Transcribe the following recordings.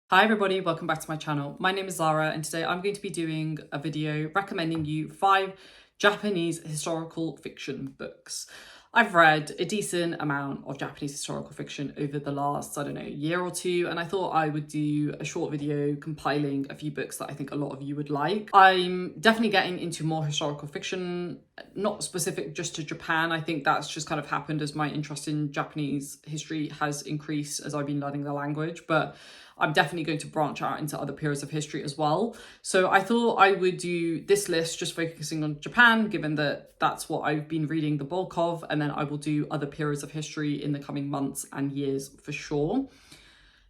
Hi everybody, welcome back to my channel. My name is Lara and today I'm going to be doing a video recommending you 5 Japanese historical fiction books. I've read a decent amount of Japanese historical fiction over the last, year or two, and I thought I would do a short video compiling a few books that I think a lot of you would like. I'm definitely getting into more historical fiction, not specific just to Japan. I think that's just kind of happened as my interest in Japanese history has increased as I've been learning the language, but I'm definitely going to branch out into other periods of history as well. So I thought I would do this list just focusing on Japan, given that that's what I've been reading the bulk of, and then I will do other periods of history in the coming months and years for sure.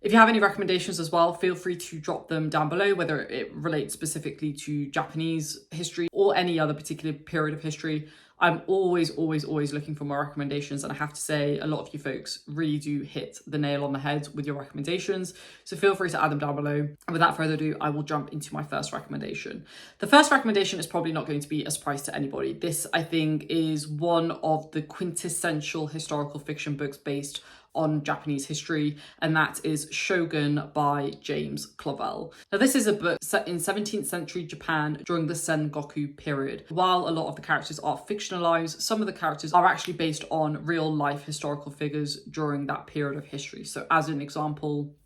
If you have any recommendations as well, feel free to drop them down below, whether it relates specifically to Japanese history or any other particular period of history. I'm always looking for more recommendations, and I have to say a lot of you folks really do hit the nail on the head with your recommendations, so feel free to add them down below. And without further ado, I will jump into my first recommendation. The first recommendation is probably not going to be a surprise to anybody. This, I think, is one of the quintessential historical fiction books based on Japanese history, and that is Shogun by James Clavell. Now, this is a book set in 17th century Japan during the Sengoku period. While a lot of the characters are fictionalized, some of the characters are actually based on real life historical figures during that period of history. So as an example,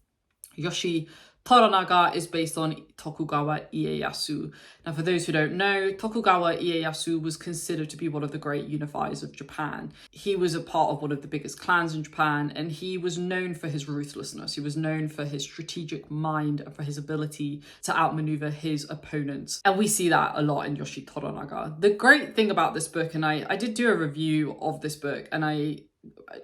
Yoshi Toranaga is based on Tokugawa Ieyasu. Now, for those who don't know, Tokugawa Ieyasu was considered to be one of the great unifiers of Japan. He was a part of one of the biggest clans in Japan, and he was known for his ruthlessness. He was known for his strategic mind and for his ability to outmaneuver his opponents. And we see that a lot in Yoshi Toranaga. The great thing about this book, and I did do a review of this book, and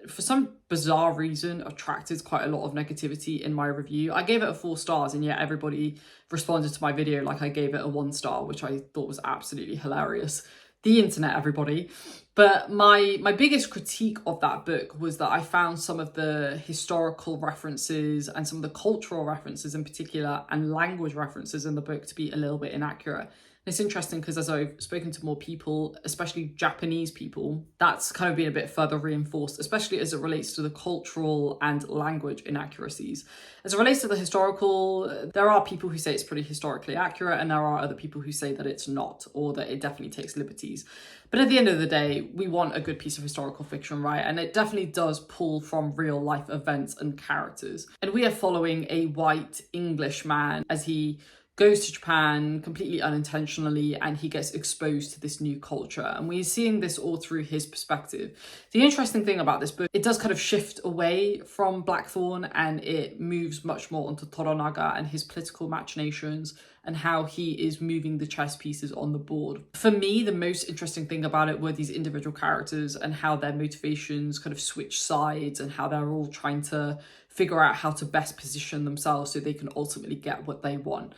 for some bizarre reason, attracted quite a lot of negativity in my review. I gave it 4 stars, and yet everybody responded to my video like I gave it a 1 star, which I thought was absolutely hilarious. The internet, everybody. But my biggest critique of that book was that I found some of the historical references and some of the cultural references in particular and language references in the book to be a little bit inaccurate. It's interesting because as I've spoken to more people, especially Japanese people, that's kind of been a bit further reinforced, especially as it relates to the cultural and language inaccuracies. As it relates to the historical, there are people who say it's pretty historically accurate, and there are other people who say that it's not, or that it definitely takes liberties. But at the end of the day, we want a good piece of historical fiction, right? And it definitely does pull from real life events and characters. And we are following a white English man as he goes to Japan completely unintentionally, and he gets exposed to this new culture. And we're seeing this all through his perspective. The interesting thing about this book, it does kind of shift away from Blackthorn, and it moves much more onto Toranaga and his political machinations and how he is moving the chess pieces on the board. For me, the most interesting thing about it were these individual characters and how their motivations kind of switch sides, and how they're all trying to figure out how to best position themselves so they can ultimately get what they want.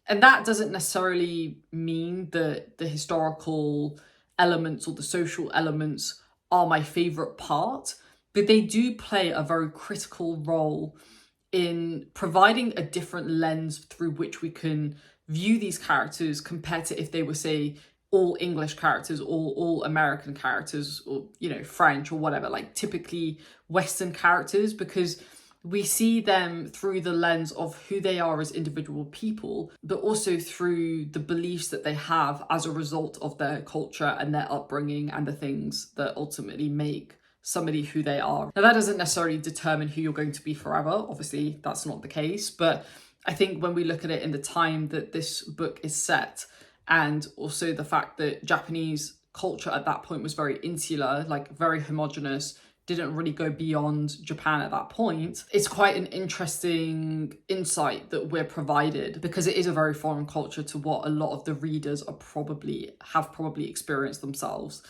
And that doesn't necessarily mean that the historical elements or the social elements are my favorite part, but they do play a very critical role in providing a different lens through which we can view these characters compared to if they were, say, all English characters or all American characters, or, French or whatever, like typically Western characters, because we see them through the lens of who they are as individual people, but also through the beliefs that they have as a result of their culture and their upbringing and the things that ultimately make somebody who they are. Now, that doesn't necessarily determine who you're going to be forever. Obviously, that's not the case. But I think when we look at it in the time that this book is set, and also the fact that Japanese culture at that point was very insular, like very homogenous, didn't really go beyond Japan at that point, it's quite an interesting insight that we're provided, because it is a very foreign culture to what a lot of the readers have probably experienced themselves.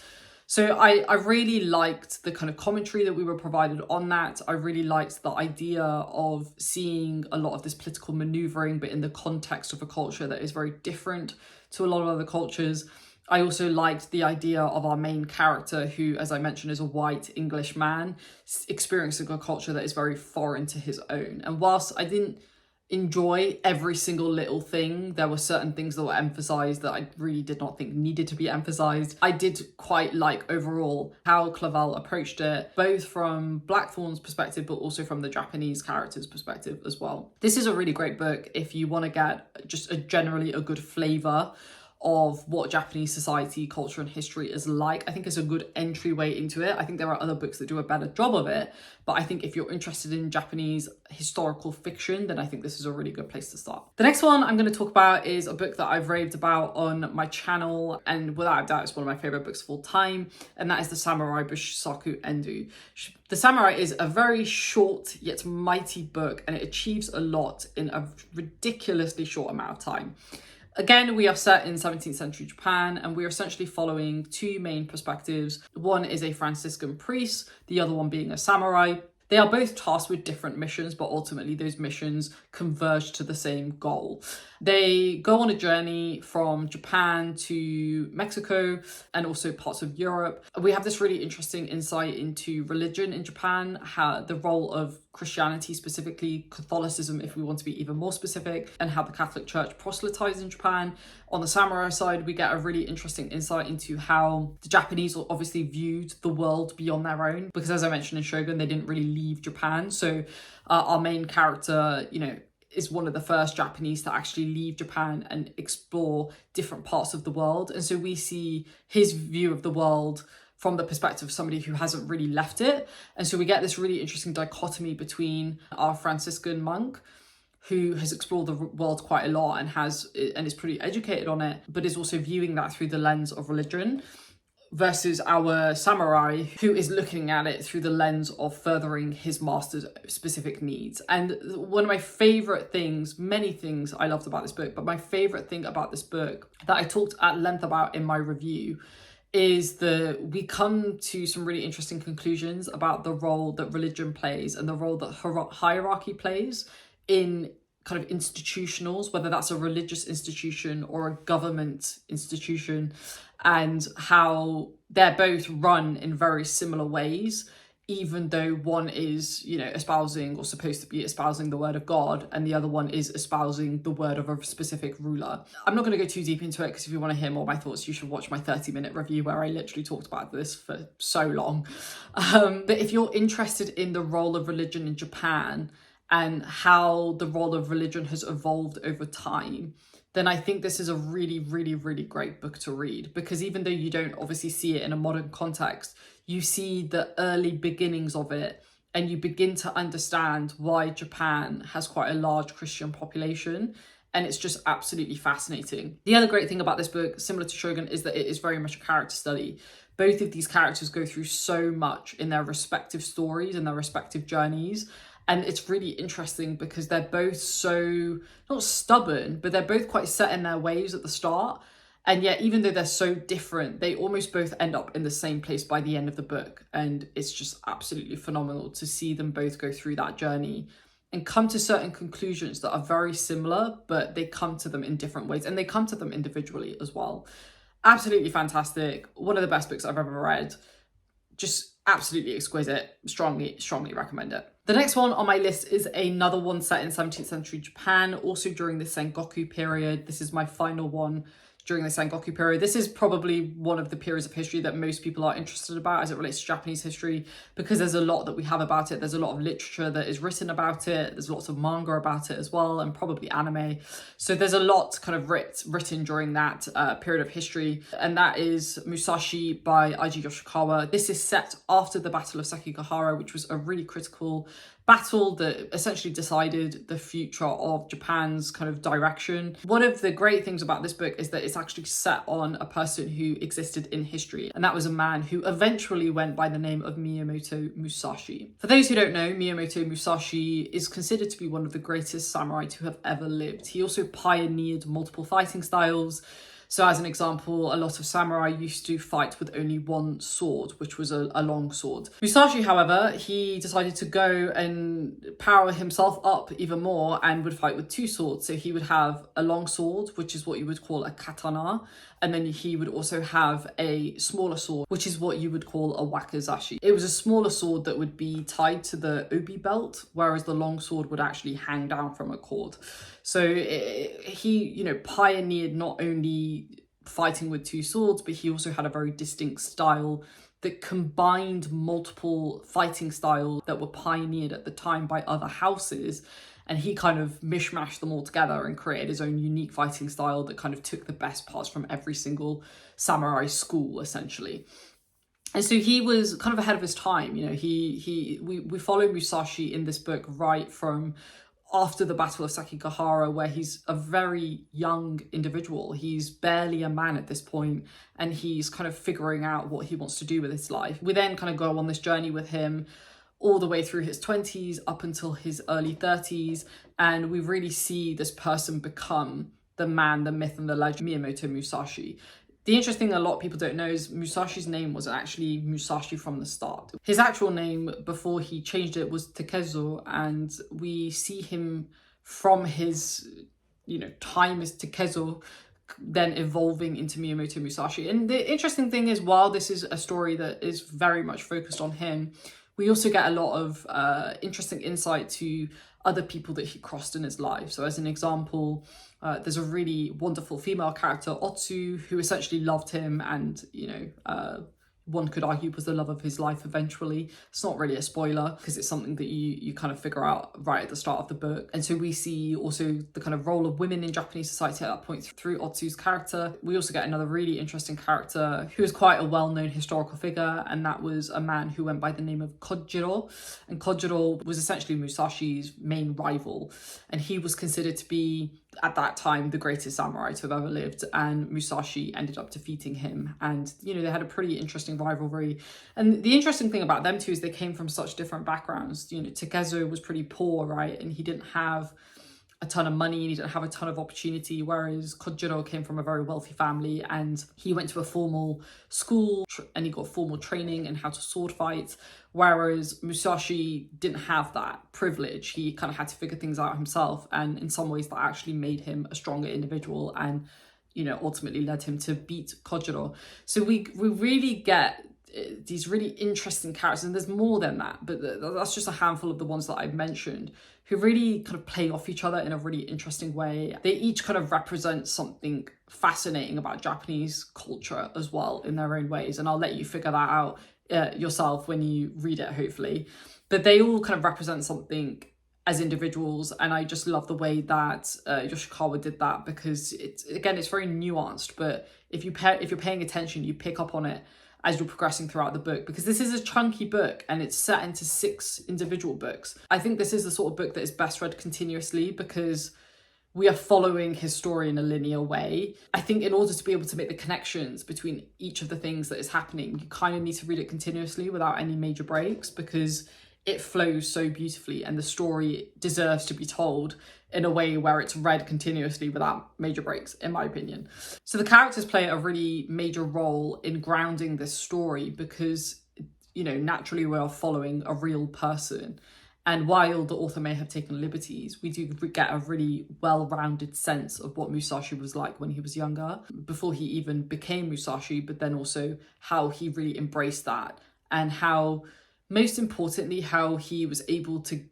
So I really liked the kind of commentary that we were provided on that. I really liked the idea of seeing a lot of this political maneuvering, but in the context of a culture that is very different to a lot of other cultures. I also liked the idea of our main character, who, as I mentioned, is a white English man experiencing a culture that is very foreign to his own. And whilst I didn't enjoy every single little thing. There were certain things that were emphasized that I really did not think needed to be emphasized. I did quite like overall how Clavel approached it, both from Blackthorn's perspective, but also from the Japanese character's perspective as well. This is a really great book if you want to get just generally a good flavor of what Japanese society, culture and history is like. I think it's a good entryway into it. I think there are other books that do a better job of it, but I think if you're interested in Japanese historical fiction, then I think this is a really good place to start. The next one I'm going to talk about is a book that I've raved about on my channel, and without a doubt it's one of my favorite books of all time, and that is The Samurai by Shusaku Endo. The Samurai is a very short yet mighty book, and it achieves a lot in a ridiculously short amount of time. Again, we are set in 17th century Japan, and we're essentially following two main perspectives. One is a Franciscan priest, the other one being a samurai. They are both tasked with different missions, but ultimately those missions converge to the same goal. They go on a journey from Japan to Mexico and also parts of Europe. We have this really interesting insight into religion in Japan, how the role of Christianity, specifically Catholicism, if we want to be even more specific, and how the Catholic Church proselytized in Japan. On the samurai side, we get a really interesting insight into how the Japanese obviously viewed the world beyond their own, because as I mentioned in Shogun, they didn't really leave Japan. So our main character, is one of the first Japanese to actually leave Japan and explore different parts of the world. And so we see his view of the world from the perspective of somebody who hasn't really left it. And so we get this really interesting dichotomy between our Franciscan monk, who has explored the world quite a lot and is pretty educated on it, but is also viewing that through the lens of religion, versus our samurai, who is looking at it through the lens of furthering his master's specific needs. And one of my favorite things, many things I loved about this book, but my favorite thing about this book that I talked at length about in my review is that we come to some really interesting conclusions about the role that religion plays and the role that hierarchy plays in kind of institutionals, whether that's a religious institution or a government institution, and how they're both run in very similar ways, even though one is, espousing or supposed to be espousing the word of God, and the other one is espousing the word of a specific ruler. I'm not going to go too deep into it, because if you want to hear more of my thoughts, you should watch my 30-minute review where I literally talked about this for so long. But if you're interested in the role of religion in Japan and how the role of religion has evolved over time, then I think this is a really, really, really great book to read, because even though you don't obviously see it in a modern context, you see the early beginnings of it, and you begin to understand why Japan has quite a large Christian population, and it's just absolutely fascinating. The other great thing about this book, similar to Shogun, is that it is very much a character study. Both of these characters go through so much in their respective stories and their respective journeys. And it's really interesting because they're both so, not stubborn, but they're both quite set in their ways at the start. And yet, even though they're so different, they almost both end up in the same place by the end of the book. And it's just absolutely phenomenal to see them both go through that journey and come to certain conclusions that are very similar, but they come to them in different ways, and they come to them individually as well. Absolutely fantastic. One of the best books I've ever read. Just absolutely exquisite. Strongly recommend it. The next one on my list is another one set in 17th century Japan, also during the Sengoku period. This is my final one during the Sengoku period. This is probably one of the periods of history that most people are interested about as it relates to Japanese history, because there's a lot that we have about it. There's a lot of literature that is written about it. There's lots of manga about it as well, and probably anime. So there's a lot kind of written during that period of history, and that is Musashi by Eiji Yoshikawa. This is set after the Battle of Sekigahara, which was a really critical battle that essentially decided the future of Japan's kind of direction. One of the great things about this book is that it's actually set on a person who existed in history, and that was a man who eventually went by the name of Miyamoto Musashi. For those who don't know, Miyamoto Musashi is considered to be one of the greatest samurai to have ever lived. He also pioneered multiple fighting styles. So as an example, a lot of samurai used to fight with only one sword, which was a long sword. Musashi, however, he decided to go and power himself up even more and would fight with two swords. So he would have a long sword, which is what you would call a katana, and then he would also have a smaller sword, which is what you would call a wakizashi. It was a smaller sword that would be tied to the obi belt, whereas the long sword would actually hang down from a cord. So he, you know, pioneered not only fighting with two swords, but he also had a very distinct style that combined multiple fighting styles that were pioneered at the time by other houses. And he kind of mishmashed them all together and created his own unique fighting style that kind of took the best parts from every single samurai school, essentially. And so he was kind of ahead of his time. You know, we follow Musashi in this book right from after the Battle of Sekigahara, where he's a very young individual. He's barely a man at this point, and he's kind of figuring out what he wants to do with his life. We then kind of go on this journey with him all the way through his 20s up until his early 30s, and we really see this person become the man, the myth, and the legend, Miyamoto Musashi. The interesting thing a lot of people don't know is Musashi's name was actually Musashi from the start. His actual name before he changed it was Takezo, and we see him from his, you know, time as Takezo then evolving into Miyamoto Musashi. And the interesting thing is, while this is a story that is very much focused on him, we also get a lot of interesting insight to other people that he crossed in his life. So as an example, there's a really wonderful female character, Otsu, who essentially loved him and, you know, one could argue was the love of his life eventually. It's not really a spoiler because it's something that you kind of figure out right at the start of the book. And so we see also the kind of role of women in Japanese society at that point through Otsu's character. We also get another really interesting character who is quite a well-known historical figure, and that was a man who went by the name of Kojiro. And Kojiro was essentially Musashi's main rival, and he was considered to be, at that time, the greatest samurai to have ever lived, and Musashi ended up defeating him. And, you know, they had a pretty interesting rivalry. And the interesting thing about them two is they came from such different backgrounds. You know, Takezo was pretty poor, right? And he didn't have a ton of money and he didn't have a ton of opportunity, whereas Kojiro came from a very wealthy family and he went to a formal school and he got formal training in how to sword fight, whereas Musashi didn't have that privilege. He kind of had to figure things out himself, and in some ways that actually made him a stronger individual and, you know, ultimately led him to beat Kojiro. So we really get these really interesting characters, and there's more than that, but that's just a handful of the ones that I've mentioned, who really kind of play off each other in a really interesting way. They each kind of represent something fascinating about Japanese culture as well in their own ways, and I'll let you figure that out yourself when you read it, hopefully. But they all kind of represent something as individuals, and I just love the way that Yoshikawa did that, because it's very nuanced, but if you're paying attention, you pick up on it as you're progressing throughout the book, because this is a chunky book and it's set into 6 individual books. I think this is the sort of book that is best read continuously because we are following his story in a linear way. I think in order to be able to make the connections between each of the things that is happening, you kind of need to read it continuously without any major breaks, because it flows so beautifully and the story deserves to be told in a way where it's read continuously without major breaks, in my opinion. So the characters play a really major role in grounding this story because, you know, naturally we are following a real person. And while the author may have taken liberties, we do get a really well-rounded sense of what Musashi was like when he was younger, before he even became Musashi, but then also how he really embraced that, and how, most importantly, how he was able to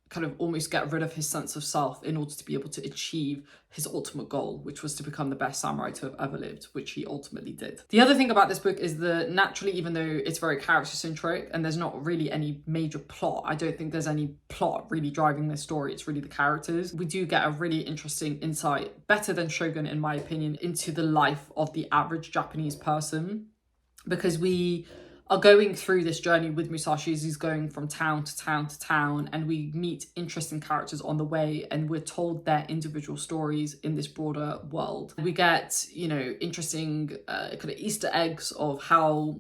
kind of almost get rid of his sense of self in order to be able to achieve his ultimate goal, which was to become the best samurai to have ever lived, which he ultimately did. The other thing about this book is that naturally, even though it's very character-centric and there's not really any major plot, I don't think there's any plot really driving this story, it's really the characters. We do get a really interesting insight, better than Shogun in my opinion, into the life of the average Japanese person, because we are going through this journey with Musashi as he's going from town to town to town, and we meet interesting characters on the way, and we're told their individual stories in this broader world. We get, you know, interesting kind of Easter eggs of how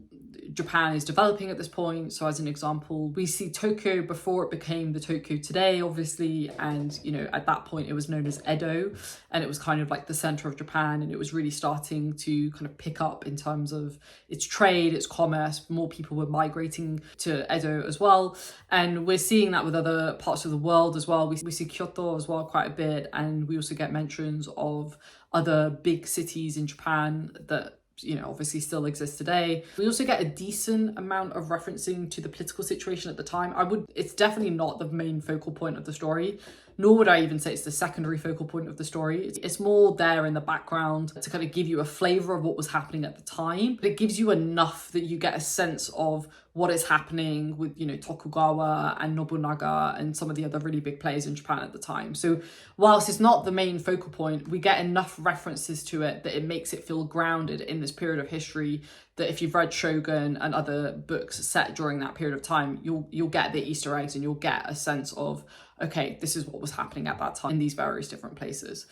Japan is developing at this point. So as an example, we see Tokyo before it became the Tokyo today, obviously, and you know, at that point it was known as Edo, and it was kind of like the center of Japan, and it was really starting to kind of pick up in terms of its trade, its commerce. More people were migrating to Edo as well, and we're seeing that with other parts of the world as well. We see Kyoto as well quite a bit, and we also get mentions of other big cities in Japan that, you know, obviously still exist today. We also get a decent amount of referencing to the political situation at the time. It's definitely not the main focal point of the story, nor would I even say it's the secondary focal point of the story. It's more there in the background to kind of give you a flavor of what was happening at the time, but it gives you enough that you get a sense of what is happening with, you know, Tokugawa and Nobunaga and some of the other really big players in Japan at the time. So whilst it's not the main focal point, we get enough references to it that it makes it feel grounded in this period of history, that if you've read Shogun and other books set during that period of time, you'll get the Easter eggs, and you'll get a sense of, okay, this is what was happening at that time in these various different places.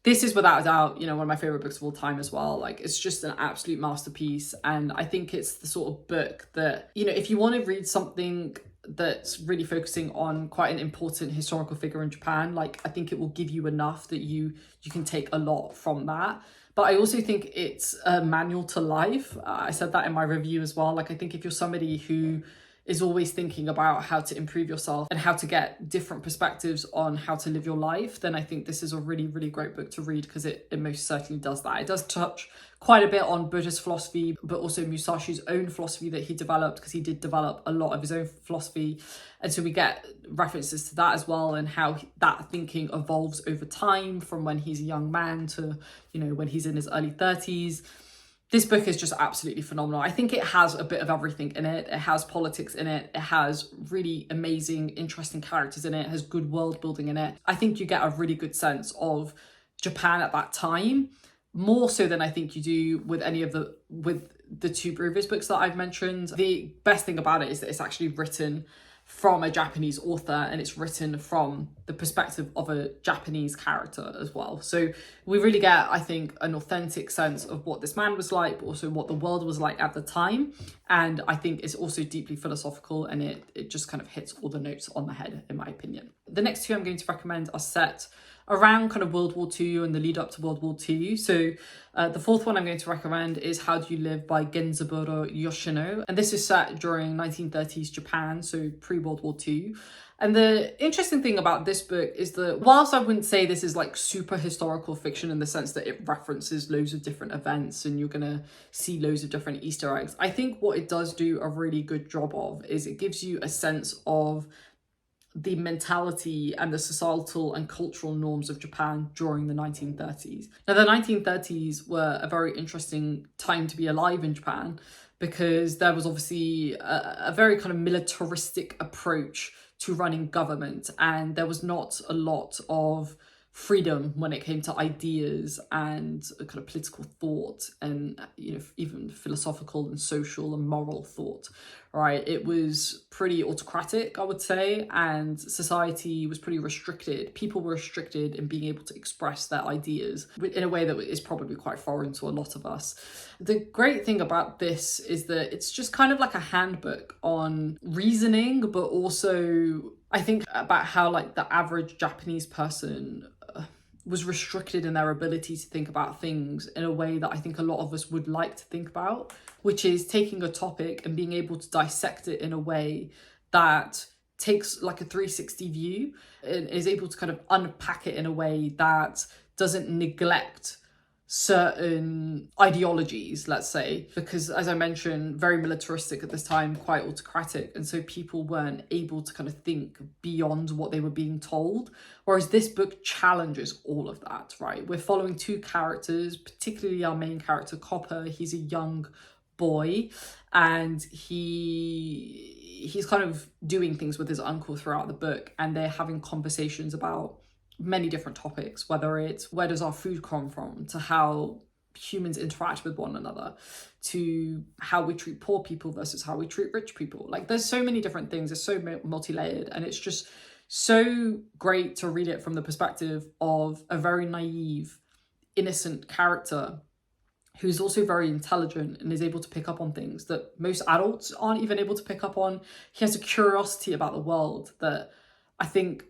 This is without a doubt, you know, one of my favorite books of all time as well. Like, it's just an absolute masterpiece. And I think it's the sort of book that, you know, if you want to read something that's really focusing on quite an important historical figure in Japan, like, I think it will give you enough that you can take a lot from that. But I also think it's a manual to life. I said that in my review as well. Like, I think if you're somebody who is always thinking about how to improve yourself and how to get different perspectives on how to live your life, then I think this is a really, really great book to read, because it most certainly does that. It does touch quite a bit on Buddhist philosophy, but also Musashi's own philosophy that he developed, because he did develop a lot of his own philosophy. And so we get references to that as well, and how that thinking evolves over time from when he's a young man to, you know, when he's in his early 30s. This book is just absolutely phenomenal. I think it has a bit of everything in it. It has politics in it. It has really amazing, interesting characters in it. It has good world building in it. I think you get a really good sense of Japan at that time, more so than I think you do with the two previous books that I've mentioned. The best thing about it is that it's actually written from a Japanese author, and it's written from the perspective of a Japanese character as well. So we really get, I think, an authentic sense of what this man was like, but also what the world was like at the time. And I think it's also deeply philosophical, and it just kind of hits all the notes on the head, in my opinion. The next two I'm going to recommend are set around kind of World War II and the lead up to World War II. So the fourth one I'm going to recommend is How Do You Live by Genzaburo Yoshino. And this is set during 1930s Japan, so pre-World War II. And the interesting thing about this book is that whilst I wouldn't say this is like super historical fiction in the sense that it references loads of different events and you're gonna see loads of different Easter eggs, I think what it does do a really good job of is it gives you a sense of the mentality and the societal and cultural norms of Japan during the 1930s. Now, the 1930s were a very interesting time to be alive in Japan, because there was obviously a very kind of militaristic approach to running government, and there was not a lot of freedom when it came to ideas and kind of political thought, and, you know, even philosophical and social and moral thought, right? It was pretty autocratic, I would say, and society was pretty restricted. People were restricted in being able to express their ideas in a way that is probably quite foreign to a lot of us. The great thing about this is that it's just kind of like a handbook on reasoning, but also I think about how like the average Japanese person was restricted in their ability to think about things in a way that I think a lot of us would like to think about, which is taking a topic and being able to dissect it in a way that takes like a 360 view and is able to kind of unpack it in a way that doesn't neglect certain ideologies, let's say, because as I mentioned, very militaristic at this time, quite autocratic, and so people weren't able to kind of think beyond what they were being told, whereas this book challenges all of that, right? We're following two characters, particularly our main character Copper. He's a young boy, and he's kind of doing things with his uncle throughout the book, and they're having conversations about many different topics, whether it's where does our food come from, to how humans interact with one another, to how we treat poor people versus how we treat rich people. Like there's so many different things, it's so multi-layered, and it's just so great to read it from the perspective of a very naive, innocent character who's also very intelligent and is able to pick up on things that most adults aren't even able to pick up on. He has a curiosity about the world that I think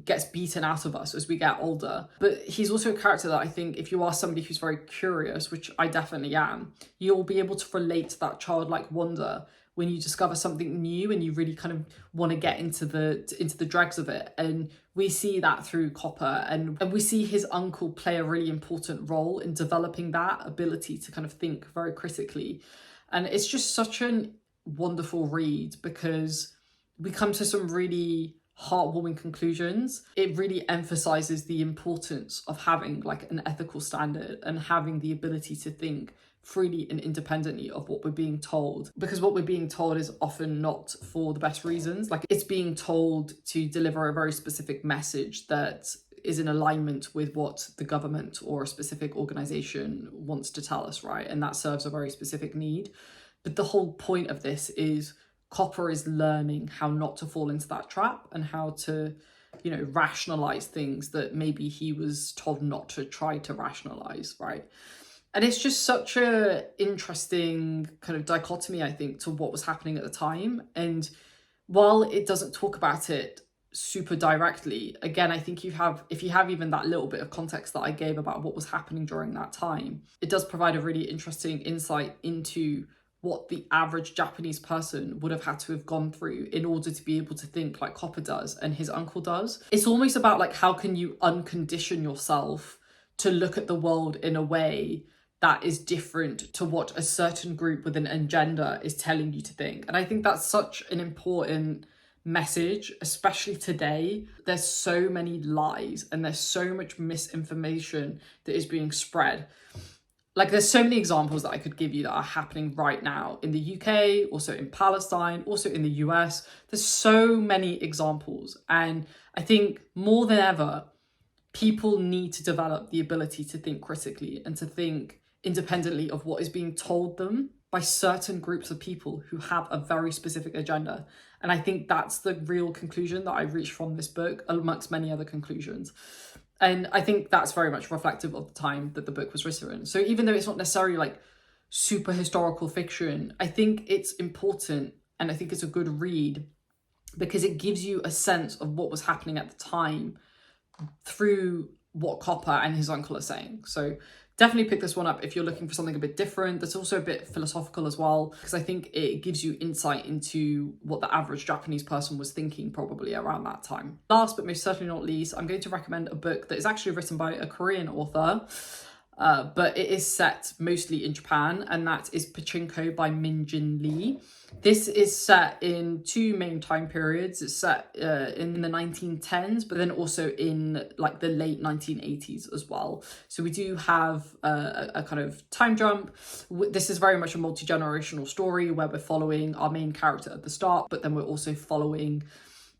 gets beaten out of us as we get older. But he's also a character that I think if you are somebody who's very curious, which I definitely am, you'll be able to relate to that childlike wonder when you discover something new and you really kind of want to get into the dregs of it. And we see that through Copper, and we see his uncle play a really important role in developing that ability to kind of think very critically. And it's just such a wonderful read because we come to some really heartwarming conclusions. It really emphasizes the importance of having like an ethical standard and having the ability to think freely and independently of what we're being told, because what we're being told is often not for the best reasons. Like it's being told to deliver a very specific message that is in alignment with what the government or a specific organization wants to tell us, right? And that serves a very specific need. But the whole point of this is Copper is learning how not to fall into that trap and how to, you know, rationalize things that maybe he was told not to try to rationalize, right? And it's just such a interesting kind of dichotomy, I think, to what was happening at the time. And while it doesn't talk about it super directly, again, I think if you have even that little bit of context that I gave about what was happening during that time, it does provide a really interesting insight into what the average Japanese person would have had to have gone through in order to be able to think like Copper does and his uncle does. It's almost about like, how can you uncondition yourself to look at the world in a way that is different to what a certain group with an agenda is telling you to think. And I think that's such an important message, especially today. There's so many lies and there's so much misinformation that is being spread. Like there's so many examples that I could give you that are happening right now in the UK, also in Palestine, also in the US. There's so many examples. And I think more than ever, people need to develop the ability to think critically and to think independently of what is being told them by certain groups of people who have a very specific agenda. And I think that's the real conclusion that I reached from this book, amongst many other conclusions. And I think that's very much reflective of the time that the book was written. So even though it's not necessarily like super historical fiction, I think it's important and I think it's a good read because it gives you a sense of what was happening at the time through what Copper and his uncle are saying. So definitely pick this one up if you're looking for something a bit different. That's also a bit philosophical as well, because I think it gives you insight into what the average Japanese person was thinking probably around that time. Last but most certainly not least, I'm going to recommend a book that is actually written by a Korean author, but it is set mostly in Japan, and that is Pachinko by Min-Jin Lee. This is set in two main time periods. It's set in the 1910s, but then also in like the late 1980s as well. So we do have a kind of time jump. This is very much a multi-generational story where we're following our main character at the start, but then we're also following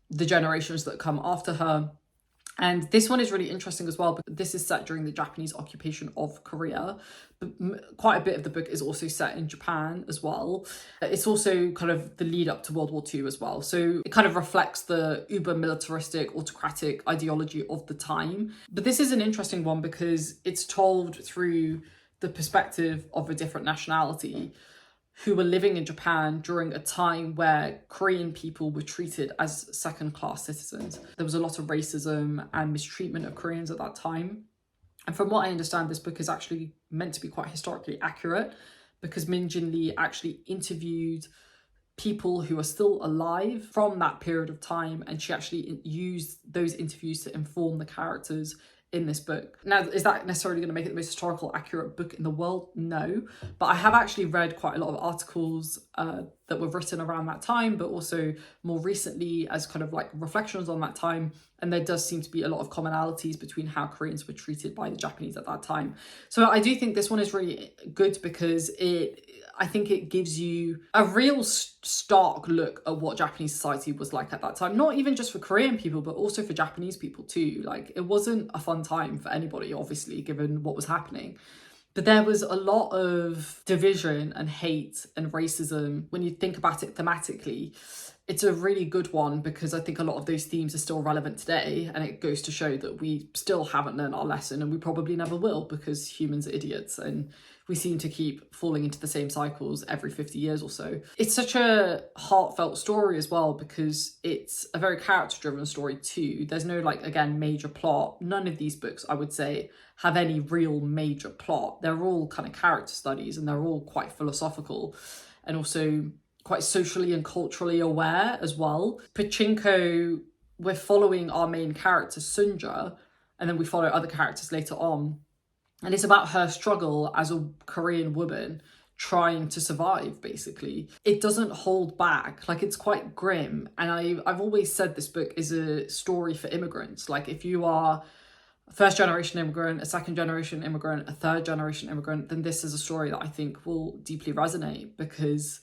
the generations that come after her. And this one is really interesting as well, because this is set during the Japanese occupation of Korea. But quite a bit of the book is also set in Japan as well. It's also kind of the lead up to World War II as well. So it kind of reflects the uber militaristic, autocratic ideology of the time. But this is an interesting one because it's told through the perspective of a different nationality who were living in Japan during a time where Korean people were treated as second-class citizens. There was a lot of racism and mistreatment of Koreans at that time. And from what I understand, this book is actually meant to be quite historically accurate because Min-Jin Lee actually interviewed people who are still alive from that period of time, and she actually used those interviews to inform the characters in this book. Now, is that necessarily going to make it the most historical accurate book in the world? No, but I have actually read quite a lot of articles that were written around that time, but also more recently as kind of like reflections on that time. And there does seem to be a lot of commonalities between how Koreans were treated by the Japanese at that time. So I do think this one is really good because I think it gives you a real stark look at what Japanese society was like at that time. Not even just for Korean people, but also for Japanese people too. Like, it wasn't a fun time for anybody, obviously, given what was happening. But there was a lot of division and hate and racism. When you think about it thematically, it's a really good one because I think a lot of those themes are still relevant today, and it goes to show that we still haven't learned our lesson, and we probably never will, because humans are idiots and we seem to keep falling into the same cycles every 50 years or so. It's such a heartfelt story as well because it's a very character-driven story too. There's no, like, again, major plot. None of these books, I would say, have any real major plot. They're all kind of character studies, and they're all quite philosophical and also quite socially and culturally aware as well. Pachinko, we're following our main character Sunja, and then we follow other characters later on. And it's about her struggle as a Korean woman trying to survive, basically. It doesn't hold back. Like, it's quite grim. And I've always said this book is a story for immigrants. Like, if you are a first-generation immigrant, a second-generation immigrant, a third-generation immigrant, then this is a story that I think will deeply resonate, because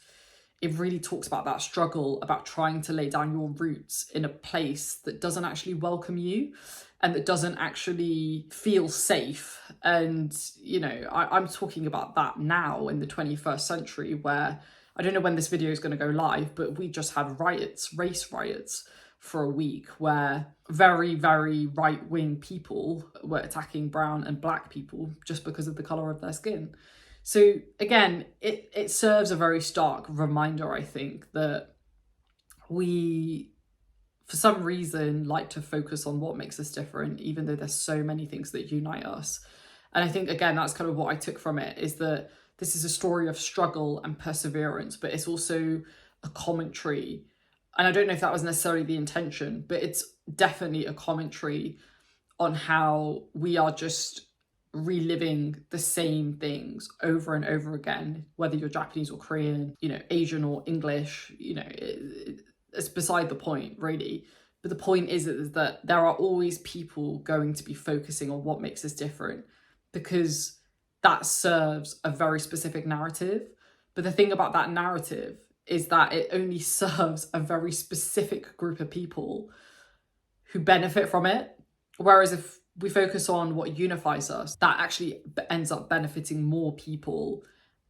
it really talks about that struggle, about trying to lay down your roots in a place that doesn't actually welcome you and that doesn't actually feel safe. And, you know, I'm talking about that now in the 21st century, where I don't know when this video is going to go live, but we just had riots, race riots for a week, where very, very right-wing people were attacking brown and black people just because of the colour of their skin. So again, it serves a very stark reminder, I think, that we, for some reason, like to focus on what makes us different, even though there's so many things that unite us. And I think, again, that's kind of what I took from it, is that this is a story of struggle and perseverance, but it's also a commentary. And I don't know if that was necessarily the intention, but it's definitely a commentary on how we are just reliving the same things over and over again, whether you're Japanese or Korean, you know, Asian or English, you know, it's beside the point, really. But the point is that there are always people going to be focusing on what makes us different, because that serves a very specific narrative. But the thing about that narrative is that it only serves a very specific group of people who benefit from it. Whereas if we focus on what unifies us, that actually ends up benefiting more people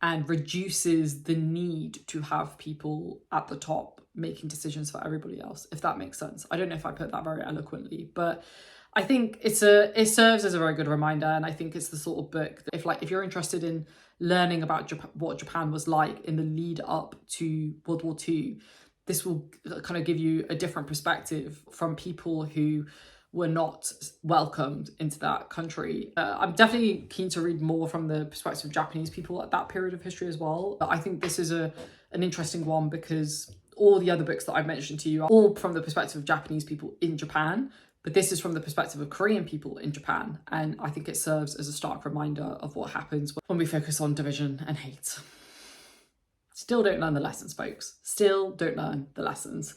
and reduces the need to have people at the top making decisions for everybody else, if that makes sense. I don't know if I put that very eloquently, but I think it serves as a very good reminder. And I think it's the sort of book that if you're interested in learning about what Japan was like in the lead up to World War II, this will kind of give you a different perspective from people who were not welcomed into that country. I'm definitely keen to read more from the perspective of Japanese people at that period of history as well. But I think this is an interesting one, because all the other books that I've mentioned to you are all from the perspective of Japanese people in Japan, but this is from the perspective of Korean people in Japan. And I think it serves as a stark reminder of what happens when we focus on division and hate. Still don't learn the lessons, folks. Still don't learn the lessons.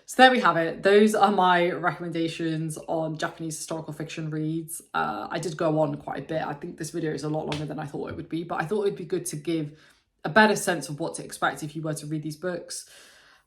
So there we have it. Those are my recommendations on Japanese historical fiction reads. I did go on quite a bit. I think this video is a lot longer than I thought it would be, but I thought it would be good to give a better sense of what to expect if you were to read these books.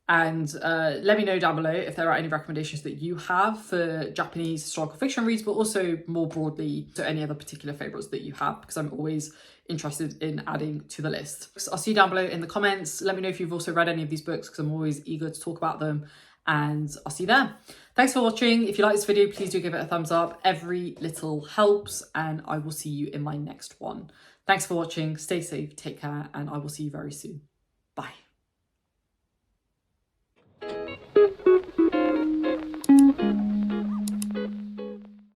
And let me know down below if there are any recommendations that you have for Japanese historical fiction reads, but also more broadly to any other particular favourites that you have, because I'm always interested in adding to the list. So I'll see you down below in the comments. Let me know if you've also read any of these books, because I'm always eager to talk about them. And I'll see you there. Thanks for watching. If you like this video, please do give it a thumbs up. Every little helps, and I will see you in my next one. Thanks for watching. Stay safe, take care, and I will see you very soon.